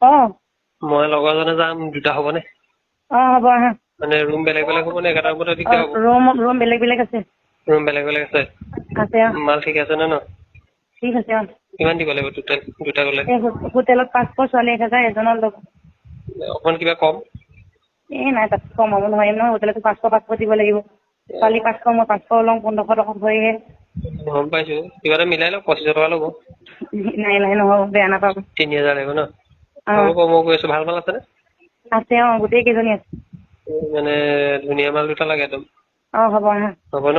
মই লগৰজনে যাম, দুটা হ'বনে? হ'ব আহা। মানে ৰুম বেলেগ বেলেগ হ'বনে? একেটা ৰুমতে দিগদাৰ হ'ব? ৰুম বেলেগ বেলেগ আছে। ৰুম বেলেগ বেলেগ আছে? আছে মাল ঠিক আছে নে ন? ঠিক আছে কিমান দিব লাগিব টোটেল দুটা গ'লে? হোটেলত 500, ছোৱালী 1000, এজনৰ ল'ব। অকণমান কিবা কম? নাই তাত কমাব নোৱাৰিম নহয়, হোটেলতো 500 দিব লাগিব। ছোৱালী 500, মই 500 লওঁ, 1500 টকা ভৰিহে। গম পাইছো, কিবা এটা মিলাই লওক, 2500 টকা ল'ব। নাই নহ'ব, বেয়া নাপাব। 3000 লাগিব ন? হ'ব মই গৈ আছো। ভাল মাল আছেনে? আছে গোটেই কেইজনী আছে। মানে ধুনীয়া মাল দুটা লাগে একদম। হ'ব আহা। হ'ব ন?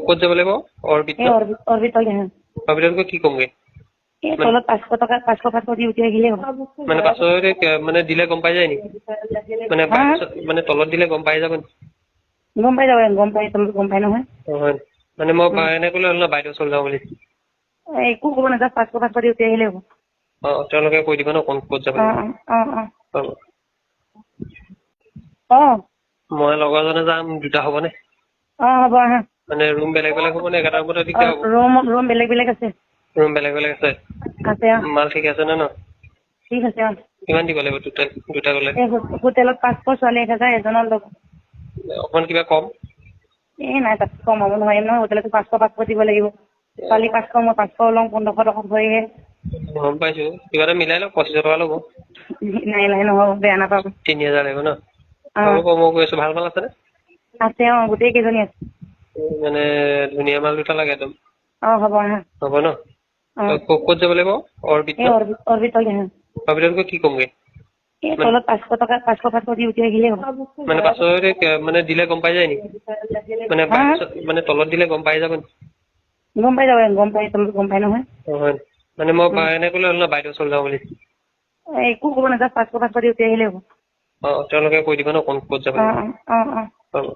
ক'ত যাব লাগিব? অৰবিট ন? অৰবিটত আহা। অৰবিটত গৈ কি ক'মগে? তলত 500 টকা 500 দি উঠি আহিলেই হ'ব। মানে 500 মানে দিলে গম পাই যায় নেকি? মানে তলত দিলে গম পাই যাব নেকি? গম পাই যাব, তলত গম পাই নহয়। হয়, মানে মই এনেকৈ লৈ হ'ল ন, বাইদেউ ওচৰলৈ যাওঁ বুলি। একো ক'ব নাযায়, 500 দি উঠি আহিলেই হ'ব। তেওঁলোকে কৈ দিব ন ক'ত যাব লাগিব? হ'ব। মই লগৰজনে যাম, দুটা হ'বনে? হ'ব আহা। মানে ৰুম বেলেগ বেলেগ হ'বনে? একেটা ৰুমতে দিগদাৰ হ'ব? ৰুম বেলেগ বেলেগ আছে। ৰুম বেলেগ বেলেগ আছে? আছে মাল ঠিক আছে নে ন? ঠিক আছে কিমান দিব লাগিব টোটেল দুটা গ'লে? হোটেলত 500, ছোৱালী 1000, এজনৰ ল'ব। অকণমান কিবা কম? নাই তাত কমাব নোৱাৰিম নহয়, হোটেলতো 500 দিব লাগিব। ছোৱালী 500, মই 500 লওঁ, 1500 টকা ভৰিহে। গম পাইছো, কিবা এটা মিলাই লওক, 2500 টকা ল'ব। নাই নহ'ব, বেয়া নাপাব। 3000 লাগিব ন? হ'ব মই গৈ আছো। ভাল মাল আছেনে? আছে গোটেই কেইজনী আছে। মানে ধুনীয়া মাল দুটা লাগে একদম। হ'ব আহা। হ'ব ন? ক'ত যাব লাগিব? অৰবিট ন? অৰবিটত আহা। অৰবিটত গৈ কি ক'মগে? তলত 500 টকা 500 দি উঠি আহিলেই হ'ব। মানে 500 মানে দিলে গম পাই যায় নেকি? মানে তলত দিলে গম পাই যাব নেকি? গম পাই যাব, তলত গম পাই নহয়। হয়, মানে মই এনেকৈ লৈ হ'ল ন, বাইদেউ ওচৰলৈ যাওঁ বুলি। একো ক'ব নাযায়, 500 দি উঠি আহিলেই হ'ব। তেওঁলোকে কৈ দিব ন ক'ত যাব লাগিব? হ'ব।